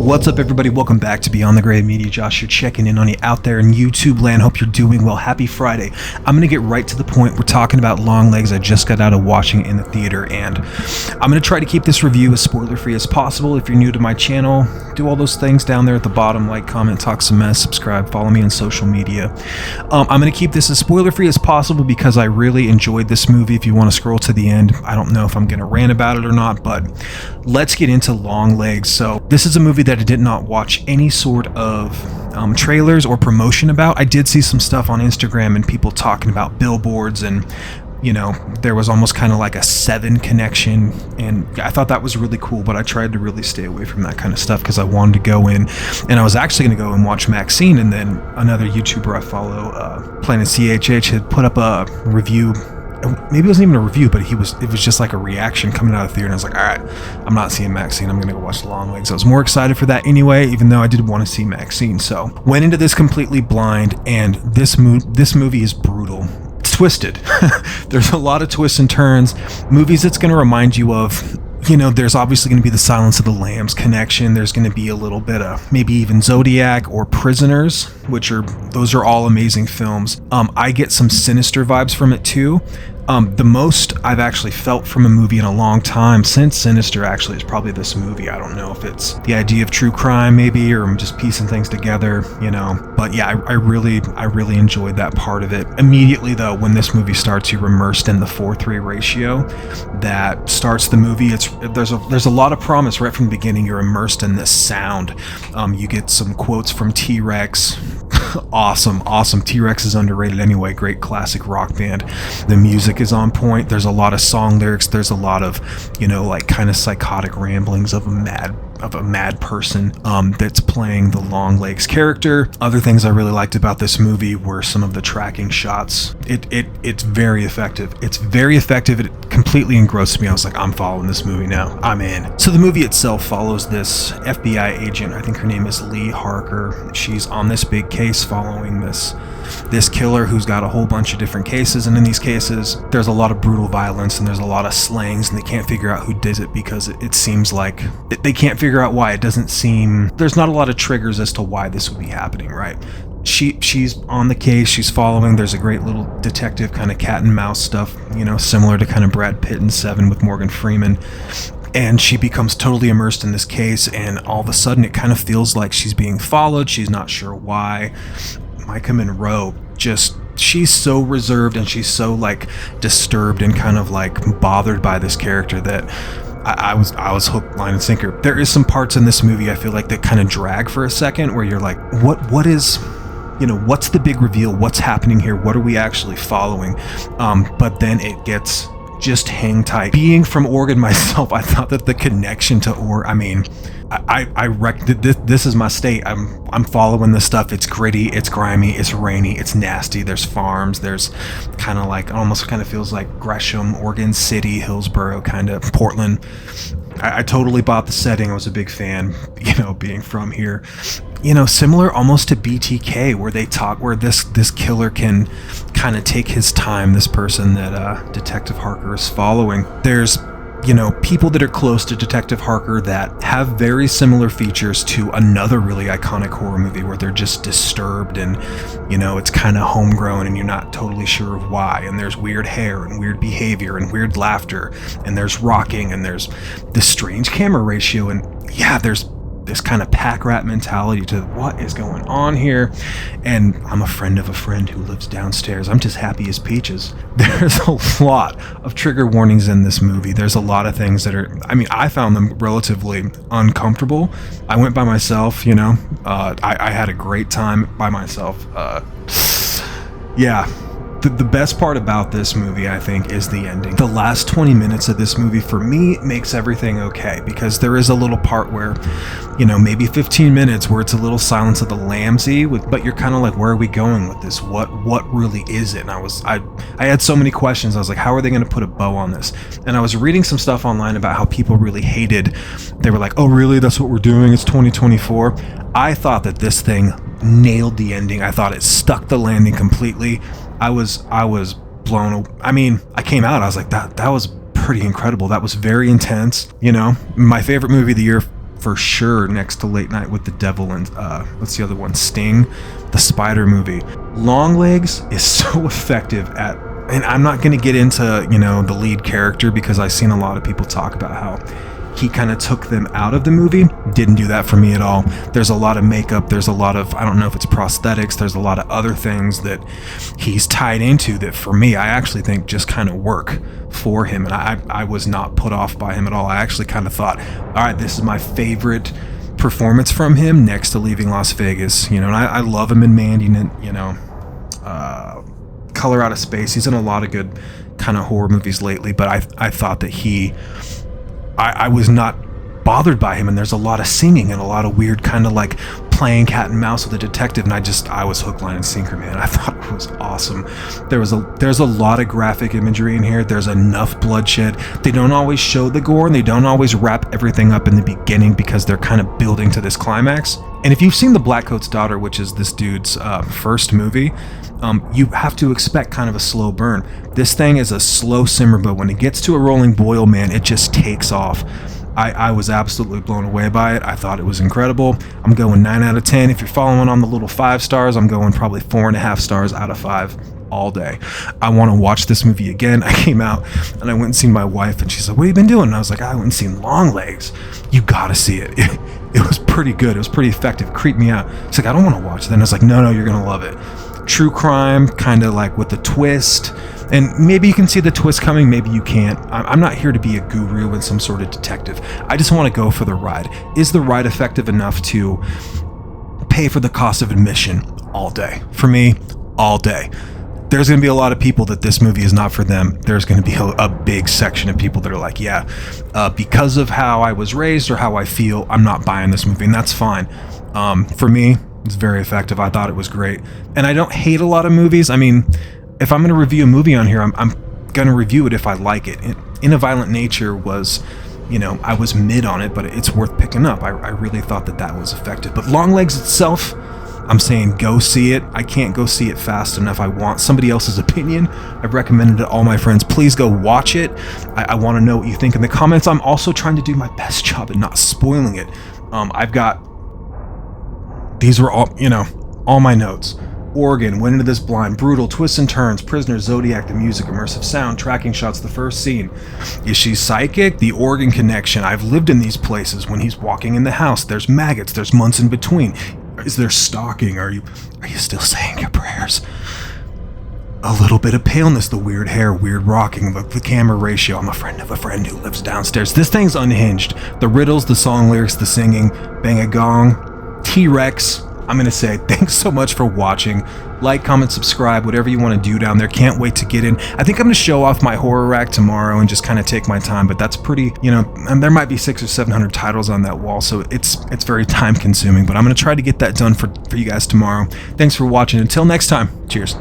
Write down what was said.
What's up, everybody? Welcome back to Beyond the Grave Media. Josh, you're checking in on you out there in YouTube land. Hope you're doing well. Happy Friday. I'm going to get right to the point. We're talking about Longlegs. I just got out of watching it in the theater, and I'm going to try to keep this review as spoiler-free as possible. If you're new to my channel, do all those things down there at the bottom. Like, comment, talk some mess, subscribe, follow me on social media. I'm going to keep this as spoiler-free as possible because I really enjoyed this movie. If you want to scroll to the end, I don't know if I'm going to rant about it or not, but let's get into Longlegs. So this is a movie that I did not watch any sort of trailers or promotion about. I did see some stuff on Instagram and people talking about billboards, and you know, there was almost kind of like a Seven connection, and I thought that was really cool, but I tried to really stay away from that kind of stuff because I wanted to go in, and I was actually going to go and watch Maxine, and then another YouTuber I follow, Planet CHH, had put up a review. Maybe it wasn't even a review, but it was just like a reaction coming out of the theater, and I was like, all right, I'm not seeing Maxine, I'm gonna go watch Longlegs. I was more excited for that anyway, even though I did want to see Maxine. So went into this completely blind, and this movie is brutal. It's twisted. There's a lot of twists and turns. Movies that's gonna remind you of, you know, there's obviously going to be the Silence of the Lambs connection. There's going to be a little bit of maybe even Zodiac or Prisoners, those are all amazing films. I get some Sinister vibes from it too. The most I've actually felt from a movie in a long time since Sinister actually is probably this movie. I don't know if it's the idea of true crime maybe, or I'm just piecing things together, you know. But yeah, I really enjoyed that part of it. Immediately though, when this movie starts, you're immersed in the 4:3 ratio that starts the movie. There's a lot of promise right from the beginning. You're immersed in this sound. You get some quotes from T-Rex. Awesome. T-Rex is underrated anyway. Great classic rock band. The music is on point. There's a lot of song lyrics. There's a lot of, you know, like kind of psychotic ramblings of a mad person that's playing the Longlegs character. Other things I really liked about this movie were some of the tracking shots. It's very effective. It completely engrossed me. I was like, I'm following this movie now. I'm in. So the movie itself follows this FBI agent. I think her name is Lee Harker. She's on this big case following this killer who's got a whole bunch of different cases, and in these cases there's a lot of brutal violence and there's a lot of slayings, and they can't figure out who did it because it seems like they can't figure out why. It doesn't seem, there's not a lot of triggers as to why this would be happening, right? She's on the case, she's following. There's a great little detective kind of cat and mouse stuff, you know, similar to kind of Brad Pitt in Seven with Morgan Freeman. And she becomes totally immersed in this case, and all of a sudden it kind of feels like she's being followed. She's not sure why. Micah Monroe, she's so reserved, and she's so like disturbed and kind of like bothered by this character that I was hooked, line, and sinker. There is some parts in this movie I feel like that kind of drag for a second, where you're like, what is, you know, what's the big reveal? What's happening here? What are we actually following? But then it gets, just hang tight. Being from Oregon myself, I thought that the connection to Oregon, this is my state. I'm following this stuff. It's gritty, it's grimy, it's rainy, it's nasty. There's farms. There's kind of like, almost kind of feels like Gresham, Oregon City, Hillsboro, kind of Portland. I totally bought the setting. I was a big fan, you know, being from here. You know, similar almost to BTK, where this killer can kind of take his time, this person that Detective Harker is following. There's, you know, people that are close to Detective Harker that have very similar features to another really iconic horror movie, where they're just disturbed, and, you know, it's kind of homegrown and you're not totally sure of why, and there's weird hair and weird behavior and weird laughter, and there's rocking, and there's this strange camera ratio, and yeah, there's this kind of pack rat mentality to what is going on here. And I'm a friend of a friend who lives downstairs. I'm just happy as peaches. There's a lot of trigger warnings in this movie. There's a lot of things that are, I found them relatively uncomfortable. I went by myself, you know. I had a great time by myself. Yeah. The best part about this movie, I think, is the ending. The last 20 minutes of this movie, for me, makes everything okay, because there is a little part where, you know, maybe 15 minutes where it's a little Silence of the Lambs-y, but you're kind of like, where are we going with this? What really is it? And I had so many questions. I was like, how are they going to put a bow on this? And I was reading some stuff online about how people really hated. They were like, oh, really? That's what we're doing? It's 2024? I thought that this thing nailed the ending. I thought it stuck the landing completely. I was blown. I came out, I was like, that was pretty incredible. That was very intense. You know, my favorite movie of the year for sure next to Late Night with the Devil and what's the other one? Sting, the Spider movie. Longlegs is so effective at, and I'm not going to get into, you know, the lead character because I've seen a lot of people talk about how he kind of took them out of the movie. Didn't do that for me at all. There's a lot of makeup, there's a lot of, I don't know if it's prosthetics, there's a lot of other things that he's tied into that for me, I actually think just kind of work for him. And I was not put off by him at all. I actually kind of thought, all right, this is my favorite performance from him next to Leaving Las Vegas, you know, and I love him in Mandy, you know, Color Out of Space. He's in a lot of good kind of horror movies lately, but I thought that I was not bothered by him, and there's a lot of singing and a lot of weird kind of like playing cat and mouse with a detective, and I was hook, line, and sinker, man. I thought it was awesome. There's a lot of graphic imagery in here. There's enough bloodshed. They don't always show the gore, and they don't always wrap everything up in the beginning because they're kind of building to this climax. And if you've seen The Blackcoat's Daughter, which is this dude's first movie, you have to expect kind of a slow burn. This thing is a slow simmer, but when it gets to a rolling boil, man, it just takes off. I was absolutely blown away by it. I thought it was incredible. I'm going 9 out of 10. If you're following on the little 5 stars, I'm going probably 4.5 stars out of 5 all day. I want to watch this movie again. I came out and I went and seen my wife, and she's like, what have you been doing? And I was like, I went and seen Longlegs. You gotta see it. It was pretty good. It was pretty effective. It creeped me out. It's like, I don't want to watch that. And I was like, no, you're gonna love it. True crime, kind of like with a twist. And maybe you can see the twist coming, maybe you can't. I'm not here to be a guru and some sort of detective. I just want to go for the ride. Is the ride effective enough to pay for the cost of admission? All day. For me, all day. There's going to be a lot of people that this movie is not for them. There's going to be a big section of people that are like, yeah, because of how I was raised or how I feel, I'm not buying this movie, and that's fine. For me, it's very effective. I thought it was great. And I don't hate a lot of movies. I mean, if I'm going to review a movie on here, I'm going to review it if I like it. In a Violent Nature was, you know, I was mid on it, but it's worth picking up. I really thought that was effective. But Longlegs itself, I'm saying go see it. I can't go see it fast enough. I want somebody else's opinion. I've recommended it to all my friends. Please go watch it. I want to know what you think in the comments. I'm also trying to do my best job at not spoiling it. These were all, you know, all my notes. Oregon, went into this blind, brutal, twists and turns, prisoner, Zodiac, the music, immersive sound, tracking shots, the first scene. Is she psychic? The Oregon connection. I've lived in these places. When he's walking in the house, there's maggots, there's months in between. Is there stalking? Are you still saying your prayers? A little bit of paleness, the weird hair, weird rocking, the camera ratio. I'm a friend of a friend who lives downstairs. This thing's unhinged. The riddles, the song lyrics, the singing, bang a gong, T-Rex. I'm going to say thanks so much for watching. Like, comment, subscribe, whatever you want to do down there. Can't wait to get in. I think I'm going to show off my horror rack tomorrow and just kind of take my time, but that's pretty, you know, and there might be 600 or 700 titles on that wall, so it's very time consuming, but I'm going to try to get that done for you guys tomorrow. Thanks for watching. Until next time, cheers.